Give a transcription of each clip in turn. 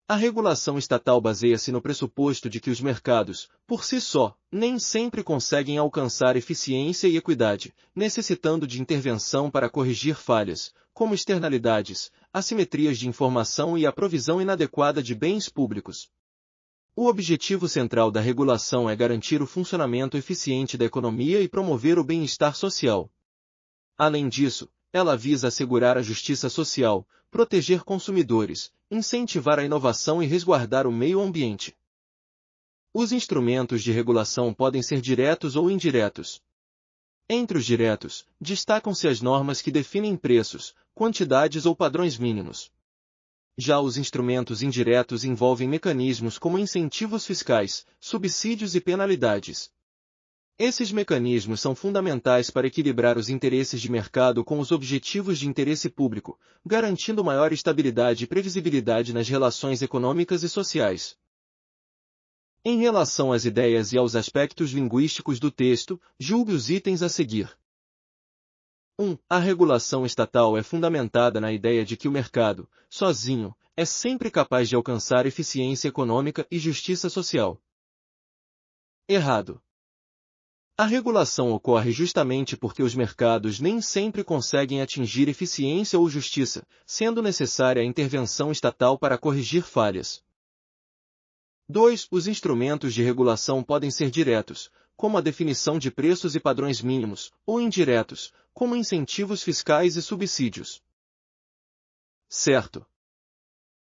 A regulação estatal baseia-se no pressuposto de que os mercados, por si só, nem sempre conseguem alcançar eficiência e equidade, necessitando de intervenção para corrigir falhas, como externalidades, assimetrias de informação e a provisão inadequada de bens públicos. O objetivo central da regulação é garantir o funcionamento eficiente da economia e promover o bem-estar social. Além disso, ela visa assegurar a justiça social, proteger consumidores, incentivar a inovação e resguardar o meio ambiente. Os instrumentos de regulação podem ser diretos ou indiretos. Entre os diretos, destacam-se as normas que definem preços, quantidades ou padrões mínimos. Já os instrumentos indiretos envolvem mecanismos como incentivos fiscais, subsídios e penalidades. Esses mecanismos são fundamentais para equilibrar os interesses de mercado com os objetivos de interesse público, garantindo maior estabilidade e previsibilidade nas relações econômicas e sociais. Em relação às ideias e aos aspectos linguísticos do texto, julgue os itens a seguir. 1. A regulação estatal é fundamentada na ideia de que o mercado, sozinho, é sempre capaz de alcançar eficiência econômica e justiça social. Errado. A regulação ocorre justamente porque os mercados nem sempre conseguem atingir eficiência ou justiça, sendo necessária a intervenção estatal para corrigir falhas. 2. Os instrumentos de regulação podem ser diretos, como a definição de preços e padrões mínimos, ou indiretos, como incentivos fiscais e subsídios. Certo.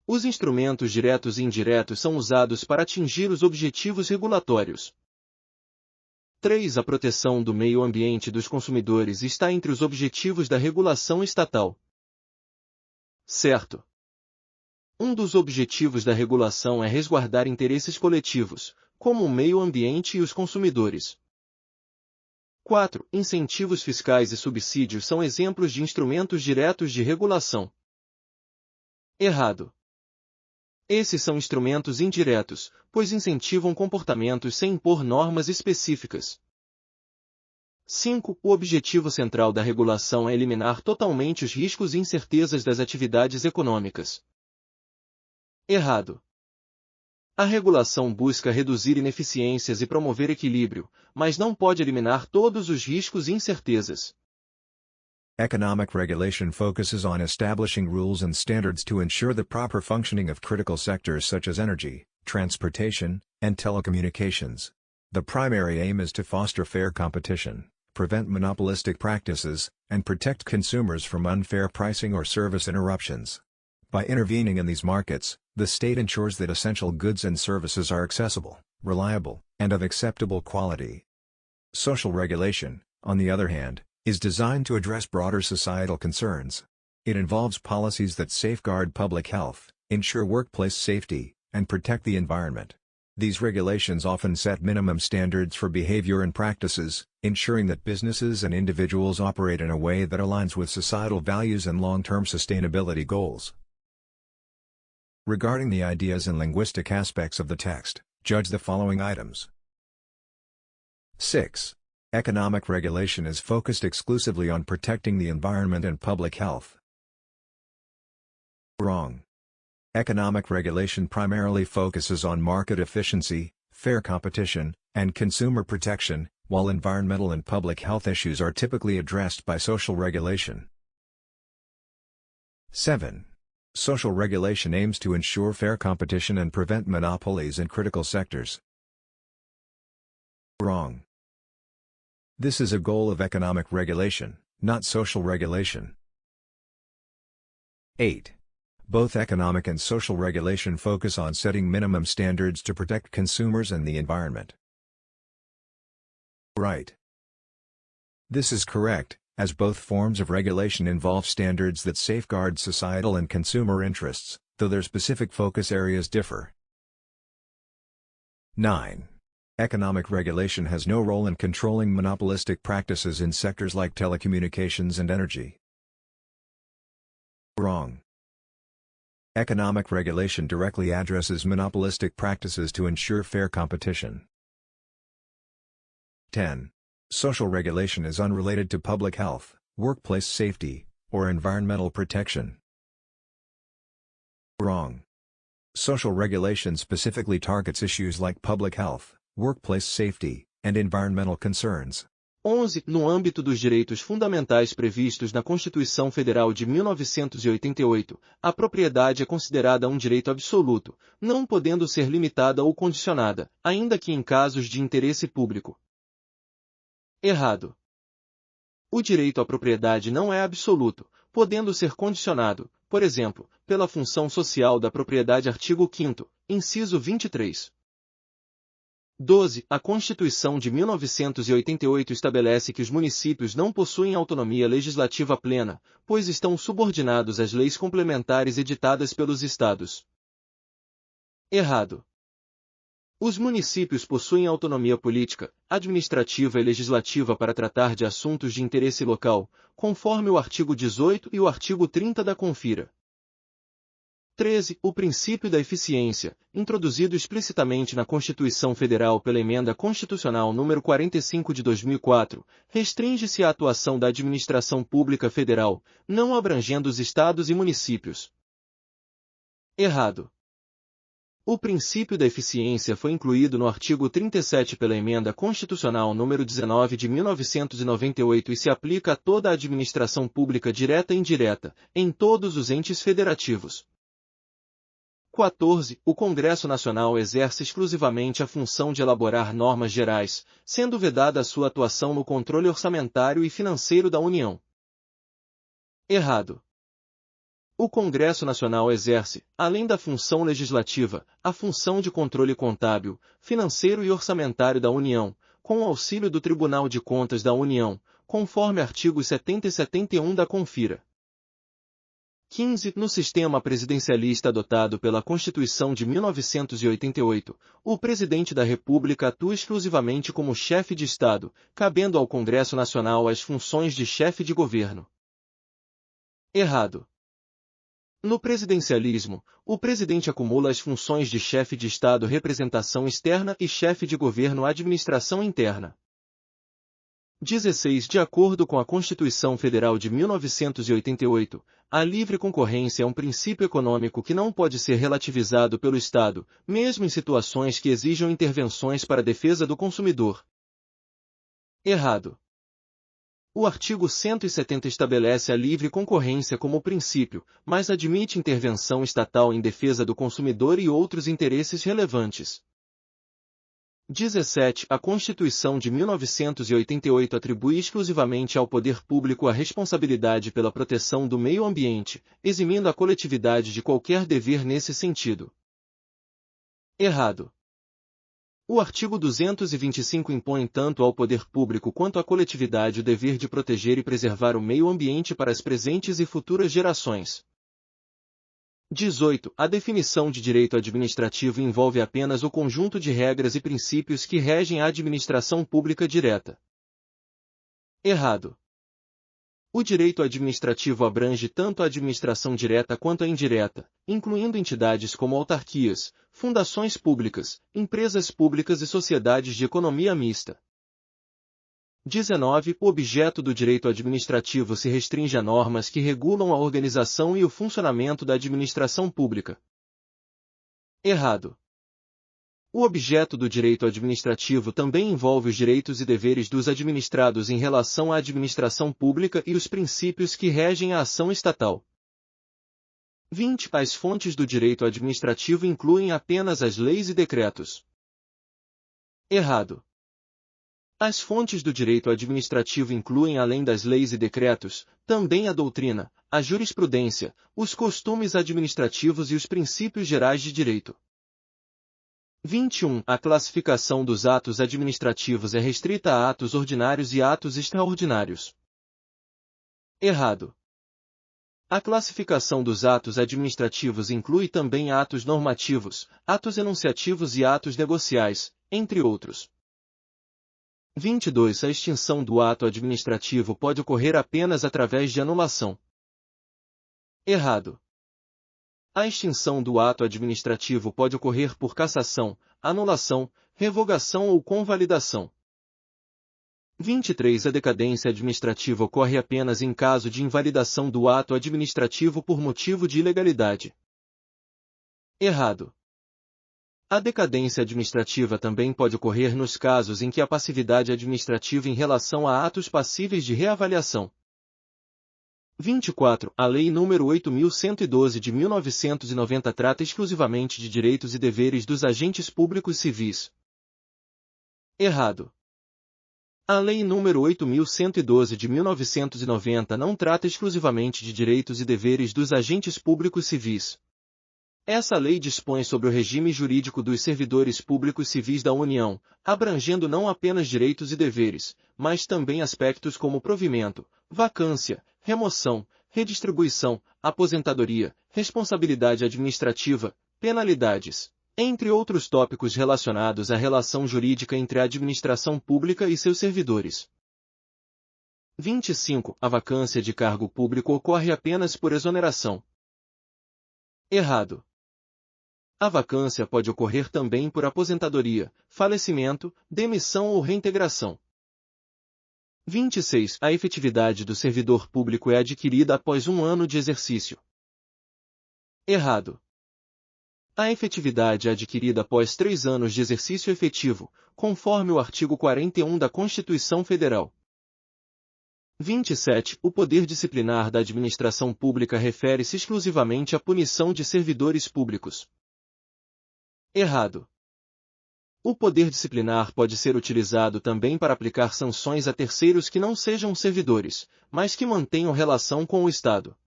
Os instrumentos diretos e indiretos são usados para atingir os objetivos regulatórios. 3. A proteção do meio ambiente e dos consumidores está entre os objetivos da regulação estatal. Certo. Um dos objetivos da regulação é resguardar interesses coletivos, como o meio ambiente e os consumidores. 4. Incentivos fiscais e subsídios são exemplos de instrumentos diretos de regulação. Errado. Esses são instrumentos indiretos, pois incentivam comportamentos sem impor normas específicas. 5. O objetivo central da regulação é eliminar totalmente os riscos e incertezas das atividades econômicas. Errado. A regulação busca reduzir ineficiências e promover equilíbrio, mas não pode eliminar todos os riscos e incertezas. Economic regulation focuses on establishing rules and standards to ensure the proper functioning of critical sectors such as energy, transportation, and telecommunications. The primary aim is to foster fair competition, prevent monopolistic practices, and protect consumers from unfair pricing or service interruptions. By intervening in these markets, the state ensures that essential goods and services are accessible, reliable, and of acceptable quality. Social regulation, on the other hand, is designed to address broader societal concerns. It involves policies that safeguard public health, ensure workplace safety, and protect the environment. These regulations often set minimum standards for behavior and practices, ensuring that businesses and individuals operate in a way that aligns with societal values and long-term sustainability goals. Regarding the ideas and linguistic aspects of the text, judge the following items. 6. Economic regulation is focused exclusively on protecting the environment and public health. Wrong. Economic regulation primarily focuses on market efficiency, fair competition, and consumer protection, while environmental and public health issues are typically addressed by social regulation. 7. Social regulation aims to ensure fair competition and prevent monopolies in critical sectors. Wrong. This is a goal of economic regulation, not social regulation. 8. Both economic and social regulation focus on setting minimum standards to protect consumers and the environment. Right. This is correct, as both forms of regulation involve standards that safeguard societal and consumer interests, though their specific focus areas differ. 9. Economic regulation has no role in controlling monopolistic practices in sectors like telecommunications and energy. Wrong. Economic regulation directly addresses monopolistic practices to ensure fair competition. 10. Social regulation is unrelated to public health, workplace safety, or environmental protection. Wrong. Social regulation specifically targets issues like public health, workplace safety, and environmental concerns. 11. No âmbito dos direitos fundamentais previstos na Constituição Federal de 1988, a propriedade é considerada um direito absoluto, não podendo ser limitada ou condicionada, ainda que em casos de interesse público. Errado. O direito à propriedade não é absoluto, podendo ser condicionado, por exemplo, pela função social da propriedade. Artigo 5º, inciso 23. 12. A Constituição de 1988 estabelece que os municípios não possuem autonomia legislativa plena, pois estão subordinados às leis complementares editadas pelos estados. Errado. Os municípios possuem autonomia política, administrativa e legislativa para tratar de assuntos de interesse local, conforme o artigo 18 e o artigo 30 da Confira. 13. O princípio da eficiência, introduzido explicitamente na Constituição Federal pela Emenda Constitucional nº 45 de 2004, restringe-se à atuação da administração pública federal, não abrangendo os estados e municípios. Errado. O princípio da eficiência foi incluído no artigo 37 pela Emenda Constitucional nº 19 de 1998 e se aplica a toda a administração pública direta e indireta, em todos os entes federativos. 14. O Congresso Nacional exerce exclusivamente a função de elaborar normas gerais, sendo vedada a sua atuação no controle orçamentário e financeiro da União. Errado. O Congresso Nacional exerce, além da função legislativa, a função de controle contábil, financeiro e orçamentário da União, com o auxílio do Tribunal de Contas da União, conforme artigos 70 e 71 da Confira. 15. No sistema presidencialista adotado pela Constituição de 1988, o Presidente da República atua exclusivamente como chefe de Estado, cabendo ao Congresso Nacional as funções de chefe de governo. Errado. No presidencialismo, o presidente acumula as funções de chefe de Estado, representação externa e chefe de governo, administração interna. 16. De acordo com a Constituição Federal de 1988, a livre concorrência é um princípio econômico que não pode ser relativizado pelo Estado, mesmo em situações que exijam intervenções para a defesa do consumidor. Errado. O artigo 170 estabelece a livre concorrência como princípio, mas admite intervenção estatal em defesa do consumidor e outros interesses relevantes. 17. A Constituição de 1988 atribui exclusivamente ao poder público a responsabilidade pela proteção do meio ambiente, eximindo a coletividade de qualquer dever nesse sentido. Errado. O artigo 225 impõe tanto ao poder público quanto à coletividade o dever de proteger e preservar o meio ambiente para as presentes e futuras gerações. 18. A definição de direito administrativo envolve apenas o conjunto de regras e princípios que regem a administração pública direta. Errado. O direito administrativo abrange tanto a administração direta quanto a indireta, incluindo entidades como autarquias, fundações públicas, empresas públicas e sociedades de economia mista. 19. O objeto do direito administrativo se restringe a normas que regulam a organização e o funcionamento da administração pública. Errado. O objeto do direito administrativo também envolve os direitos e deveres dos administrados em relação à administração pública e os princípios que regem a ação estatal. 20. As fontes do direito administrativo incluem apenas as leis e decretos. Errado. As fontes do direito administrativo incluem, além das leis e decretos, também a doutrina, a jurisprudência, os costumes administrativos e os princípios gerais de direito. 21. A classificação dos atos administrativos é restrita a atos ordinários e atos extraordinários. Errado. A classificação dos atos administrativos inclui também atos normativos, atos enunciativos e atos negociais, entre outros. 22. A extinção do ato administrativo pode ocorrer apenas através de anulação. Errado. A extinção do ato administrativo pode ocorrer por cassação, anulação, revogação ou convalidação. 23. A decadência administrativa ocorre apenas em caso de invalidação do ato administrativo por motivo de ilegalidade. Errado. A decadência administrativa também pode ocorrer nos casos em que a passividade administrativa em relação a atos passíveis de reavaliação. 24. A Lei nº 8.112 de 1990 trata exclusivamente de direitos e deveres dos agentes públicos civis. Errado. A Lei nº 8.112 de 1990 não trata exclusivamente de direitos e deveres dos agentes públicos civis. Essa lei dispõe sobre o regime jurídico dos servidores públicos civis da União, abrangendo não apenas direitos e deveres, mas também aspectos como provimento, vacância, remoção, redistribuição, aposentadoria, responsabilidade administrativa, penalidades, entre outros tópicos relacionados à relação jurídica entre a administração pública e seus servidores. 25. A vacância de cargo público ocorre apenas por exoneração. Errado. A vacância pode ocorrer também por aposentadoria, falecimento, demissão ou reintegração. 26. A efetividade do servidor público é adquirida após 1 ano de exercício. Errado. A efetividade é adquirida após 3 anos de exercício efetivo, conforme o artigo 41 da Constituição Federal. 27. O poder disciplinar da administração pública refere-se exclusivamente à punição de servidores públicos. Errado. O poder disciplinar pode ser utilizado também para aplicar sanções a terceiros que não sejam servidores, mas que mantenham relação com o Estado.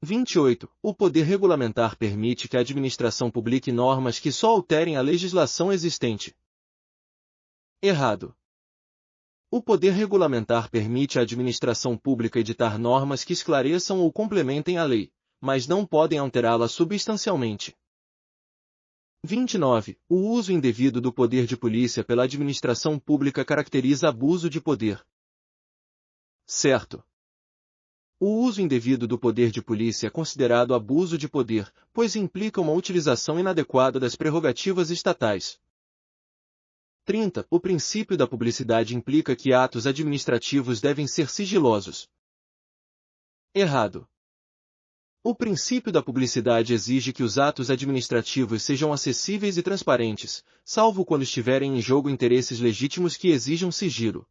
28. O poder regulamentar permite que a administração publique normas que só alterem a legislação existente. Errado. O poder regulamentar permite à administração pública editar normas que esclareçam ou complementem a lei, mas não podem alterá-la substancialmente. 29. O uso indevido do poder de polícia pela administração pública caracteriza abuso de poder. Certo. O uso indevido do poder de polícia é considerado abuso de poder, pois implica uma utilização inadequada das prerrogativas estatais. 30. O princípio da publicidade implica que atos administrativos devem ser sigilosos. Errado. O princípio da publicidade exige que os atos administrativos sejam acessíveis e transparentes, salvo quando estiverem em jogo interesses legítimos que exijam sigilo.